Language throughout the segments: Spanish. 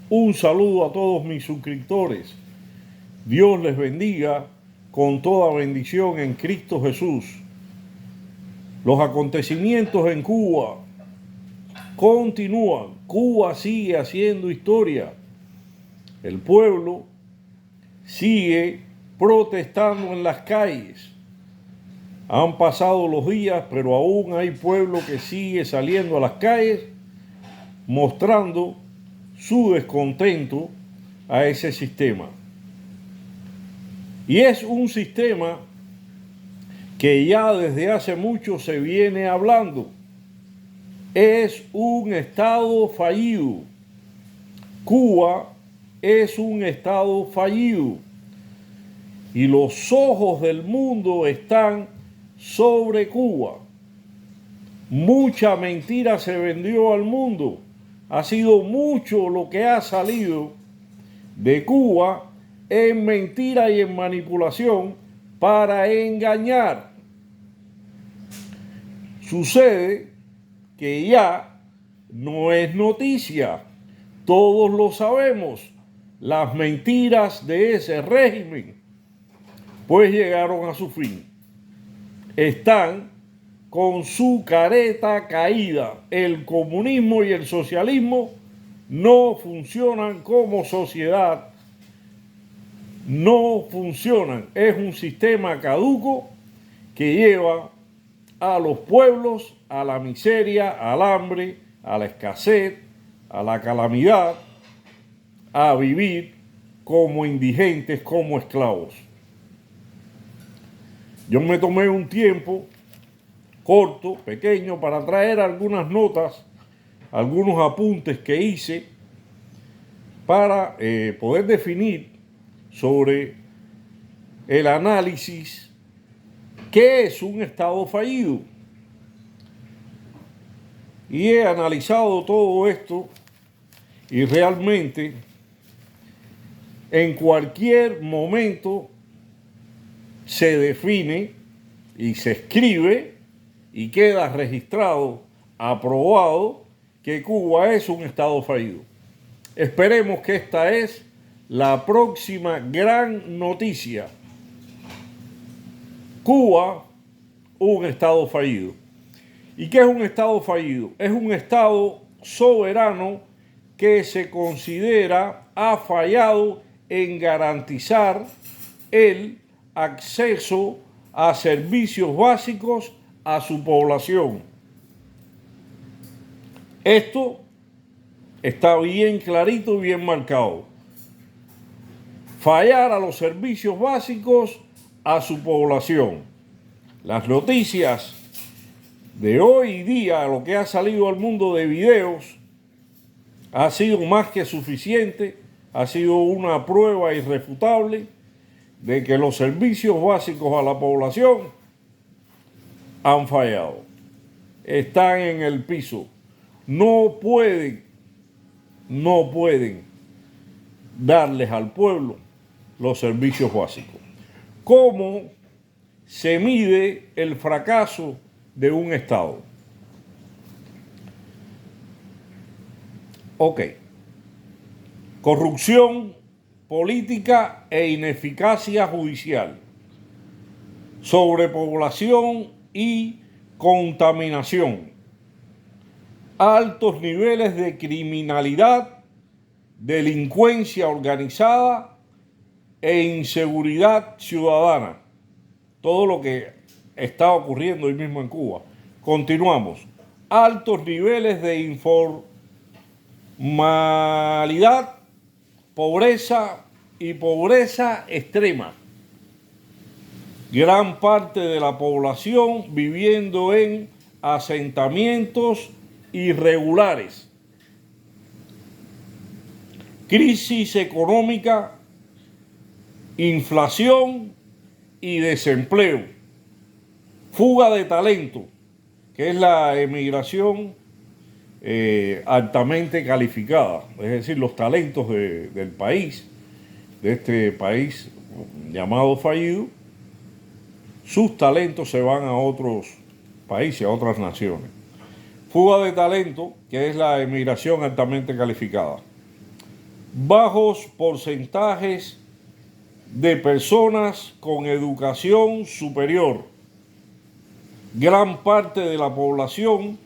Un saludo a todos mis suscriptores. Dios les bendiga con toda bendición en Cristo Jesús. Los acontecimientos en Cuba continúan. Cuba sigue haciendo historia. El pueblo sigue protestando en las calles. Han pasado los días, pero aún hay pueblo que sigue saliendo a las calles mostrando su descontento a ese sistema. Y es un sistema que ya desde hace mucho se viene hablando. Es un Estado fallido. Cuba es un Estado fallido. Y los ojos del mundo están sobre Cuba. Mucha mentira se vendió al mundo. Ha sido mucho lo que ha salido de Cuba en mentira y en manipulación para engañar. Sucede que ya no es noticia. Todos lo sabemos. Las mentiras de ese régimen pues llegaron a su fin. Están con su careta caída. El comunismo y el socialismo no funcionan como sociedad. No funcionan. Es un sistema caduco que lleva a los pueblos a la miseria, al hambre, a la escasez, a la calamidad, a vivir como indigentes, como esclavos. Yo me tomé un tiempo corto, pequeño, para traer algunas notas, algunos apuntes que hice para poder definir sobre el análisis qué es un Estado fallido. Y he analizado todo esto y realmente en cualquier momento se define y se escribe y queda registrado, aprobado, que Cuba es un Estado fallido. Esperemos que esta es la próxima gran noticia. Cuba, un Estado fallido. ¿Y qué es un Estado fallido? Es un Estado soberano que se considera ha fallado en garantizar el acceso a servicios básicos a su población. Esto está bien clarito y bien marcado. Fallar a los servicios básicos a su población. Las noticias de hoy día, lo que ha salido al mundo de videos, ha sido más que suficiente, ha sido una prueba irrefutable de que los servicios básicos a la población han fallado. Están en el piso. No pueden darles al pueblo los servicios básicos. ¿Cómo se mide el fracaso de un Estado? Ok. Corrupción política e ineficacia judicial. Sobrepoblación y contaminación. Altos niveles de criminalidad, delincuencia organizada e inseguridad ciudadana. Todo lo que está ocurriendo hoy mismo en Cuba. Continuamos. Altos niveles de informalidad, pobreza y pobreza extrema. Gran parte de la población viviendo en asentamientos irregulares. Crisis económica, inflación y desempleo. Fuga de talento, que es la emigración altamente calificada, es decir, los talentos del país, de este país llamado fallido, sus talentos se van a otros países, a otras naciones. Fuga de talento, que es la emigración altamente calificada. bajos porcentajes de personas con educación superior, gran parte de la población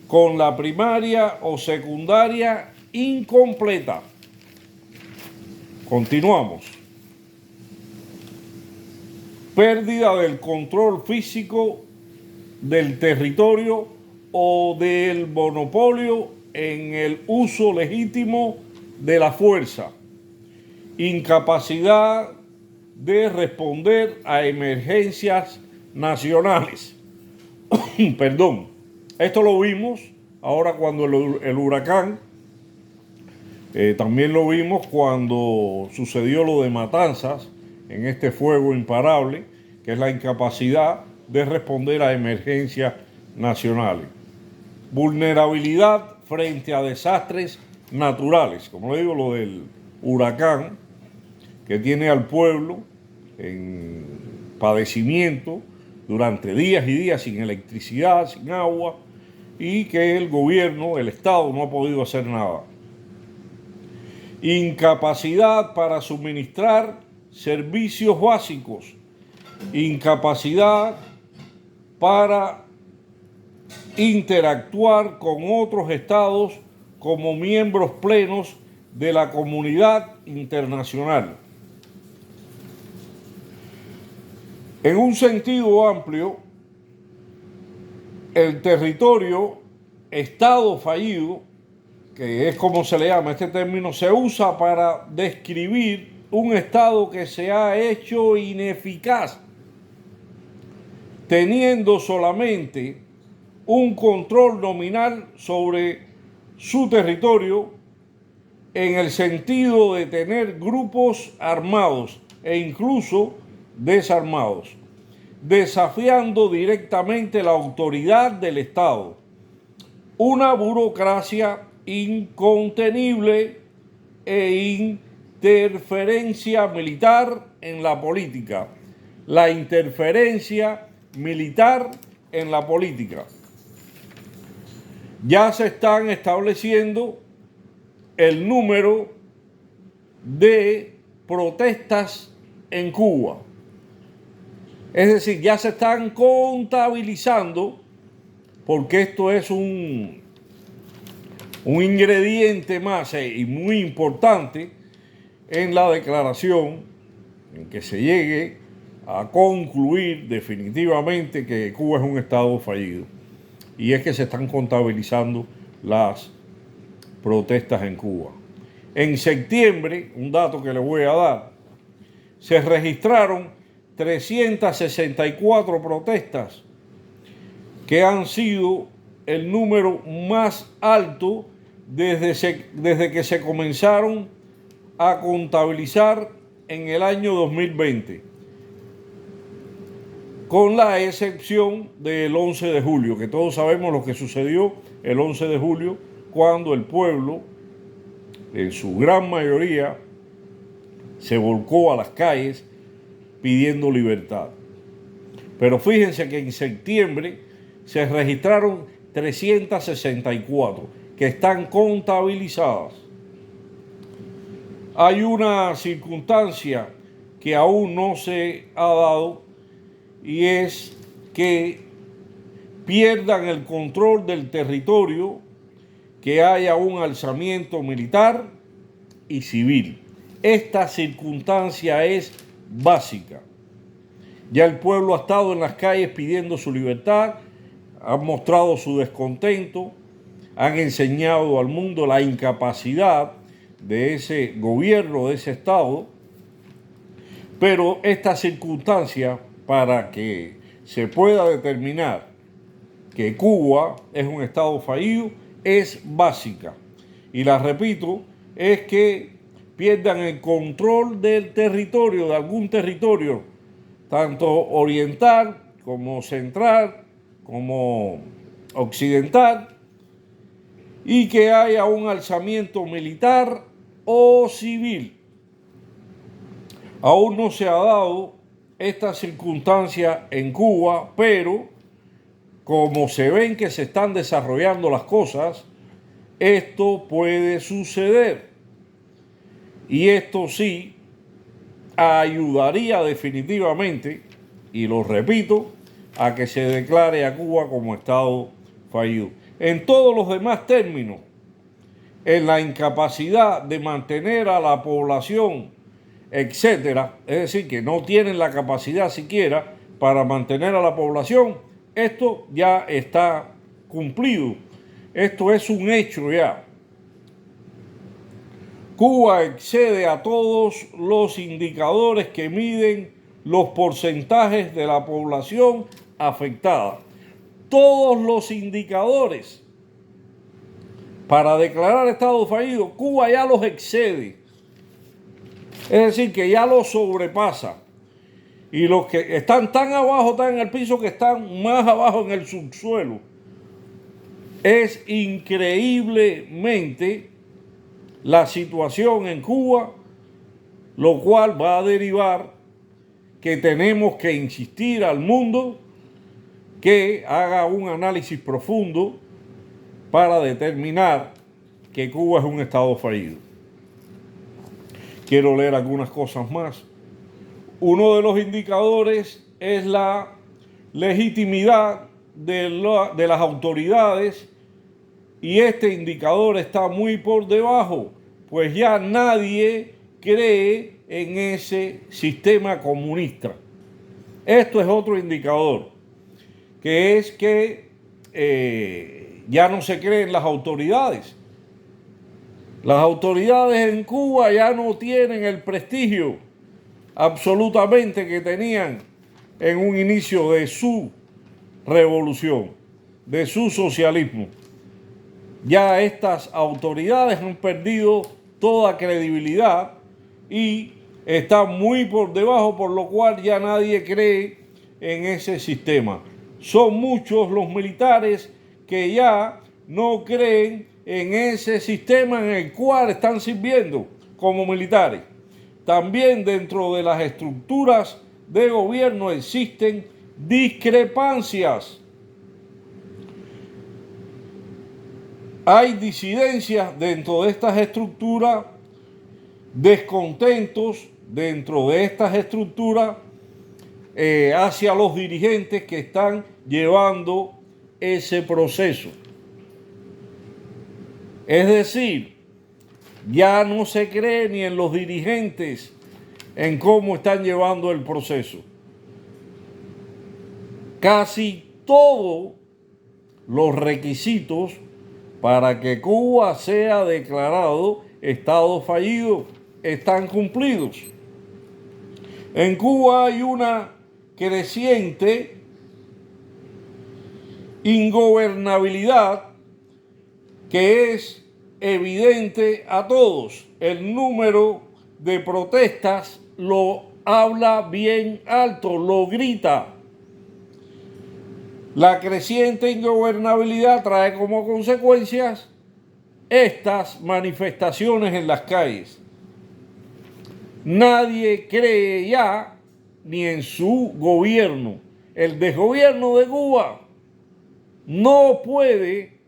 con la primaria o secundaria incompleta. Continuamos. Pérdida del control físico del territorio o del monopolio en el uso legítimo de la fuerza. Incapacidad de responder a emergencias nacionales. Perdón. Esto lo vimos ahora cuando el huracán, también lo vimos cuando sucedió lo de Matanzas, en este fuego imparable, que es la incapacidad de responder a emergencias nacionales. Vulnerabilidad frente a desastres naturales, como le digo, lo del huracán, que tiene al pueblo en padecimiento durante días y días sin electricidad, sin agua, y que el gobierno, el Estado, no ha podido hacer nada. Incapacidad para suministrar servicios básicos. Incapacidad para interactuar con otros estados como miembros plenos de la comunidad internacional. En un sentido amplio, el territorio, estado fallido, que es como se le llama este término, se usa para describir un estado que se ha hecho ineficaz, teniendo solamente un control nominal sobre su territorio en el sentido de tener grupos armados e incluso desarmados, desafiando directamente la autoridad del Estado, una burocracia incontenible e interferencia militar en la política. La interferencia militar en la política. Ya se están estableciendo el número de protestas en Cuba. Es decir, ya se están contabilizando, porque esto es un ingrediente más y muy importante en la declaración, en que se llegue a concluir definitivamente que Cuba es un estado fallido. Y es que se están contabilizando las protestas en Cuba. En septiembre, un dato que les voy a dar, se registraron 364 protestas, que han sido el número más alto desde que se comenzaron a contabilizar en el año 2020, con la excepción del 11 de julio, que todos sabemos lo que sucedió el 11 de julio, cuando el pueblo, en su gran mayoría, se volcó a las calles pidiendo libertad. Pero fíjense que en septiembre se registraron 364 que están contabilizadas. Hay una circunstancia que aún no se ha dado, y es que pierdan el control del territorio, que haya un alzamiento militar y civil. Esta circunstancia es básica. Ya el pueblo ha estado en las calles pidiendo su libertad, han mostrado su descontento, han enseñado al mundo la incapacidad de ese gobierno, de ese Estado, pero esta circunstancia, para que se pueda determinar que Cuba es un Estado fallido, es básica. Y la repito, es que pierdan el control del territorio, de algún territorio, tanto oriental como central, como occidental, y que haya un alzamiento militar o civil. Aún no se ha dado esta circunstancia en Cuba, pero como se ven que se están desarrollando las cosas, esto puede suceder. Y esto sí ayudaría definitivamente, y lo repito, a que se declare a Cuba como Estado fallido. En todos los demás términos, en la incapacidad de mantener a la población, etcétera, es decir, que no tienen la capacidad siquiera para mantener a la población, esto ya está cumplido. Esto es un hecho ya. Cuba excede a todos los indicadores que miden los porcentajes de la población afectada. Todos los indicadores para declarar estado fallido, Cuba ya los excede. Es decir, que ya los sobrepasa. Y los que están tan abajo, están en el piso, que están más abajo en el subsuelo. Es increíblemente la situación en Cuba, lo cual va a derivar que tenemos que insistir al mundo que haga un análisis profundo para determinar que Cuba es un estado fallido. Quiero leer algunas cosas más. Uno de los indicadores es la legitimidad de las autoridades, y este indicador está muy por debajo, pues ya nadie cree en ese sistema comunista. Esto es otro indicador, que es que ya no se creen las autoridades. Las autoridades en Cuba ya no tienen el prestigio absolutamente que tenían en un inicio de su revolución, de su socialismo. Ya estas autoridades han perdido toda credibilidad y están muy por debajo, por lo cual ya nadie cree en ese sistema. Son muchos los militares que ya no creen en ese sistema en el cual están sirviendo como militares. También dentro de las estructuras de gobierno existen discrepancias. Hay disidencias dentro de estas estructuras, descontentos dentro de estas estructuras hacia los dirigentes que están llevando ese proceso. Es decir, ya no se cree ni en los dirigentes en cómo están llevando el proceso. Casi todos los requisitos para que Cuba sea declarado estado fallido están cumplidos. En Cuba hay una creciente ingobernabilidad que es evidente a todos. El número de protestas lo habla bien alto, lo grita. La creciente ingobernabilidad trae como consecuencias estas manifestaciones en las calles. Nadie cree ya ni en su gobierno. El desgobierno de Cuba no puede,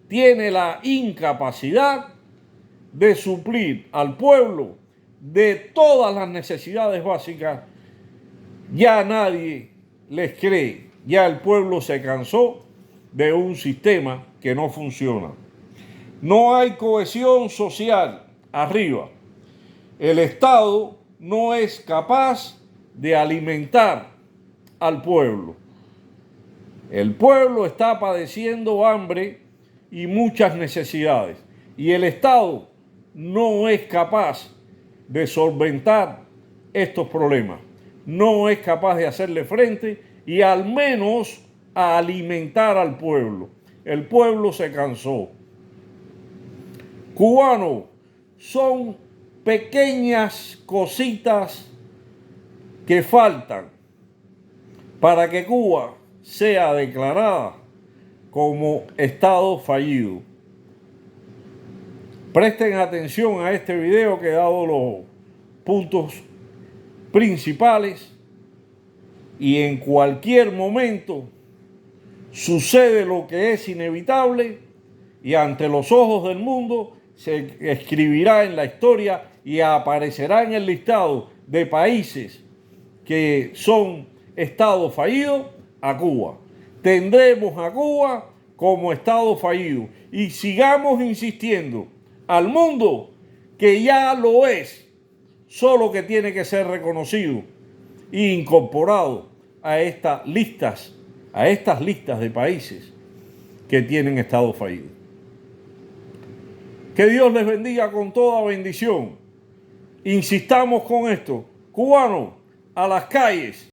tiene la incapacidad de suplir al pueblo de todas las necesidades básicas. Ya nadie les cree. Ya el pueblo se cansó de un sistema que no funciona. No hay cohesión social arriba. El Estado no es capaz de alimentar al pueblo. El pueblo está padeciendo hambre y muchas necesidades. Y el Estado no es capaz de solventar estos problemas. No es capaz de hacerle frente y al menos a alimentar al pueblo. El pueblo se cansó. Cubanos, son pequeñas cositas que faltan para que Cuba sea declarada como Estado fallido. Presten atención a este video que he dado los puntos principales, y en cualquier momento sucede lo que es inevitable y ante los ojos del mundo se escribirá en la historia y aparecerá en el listado de países que son estados fallidos a Cuba. Tendremos a Cuba como estado fallido y sigamos insistiendo al mundo que ya lo es, solo que tiene que ser reconocido e incorporado a estas listas de países que tienen estado fallido. Que Dios les bendiga con toda bendición. Insistamos con esto. Cubanos, a las calles.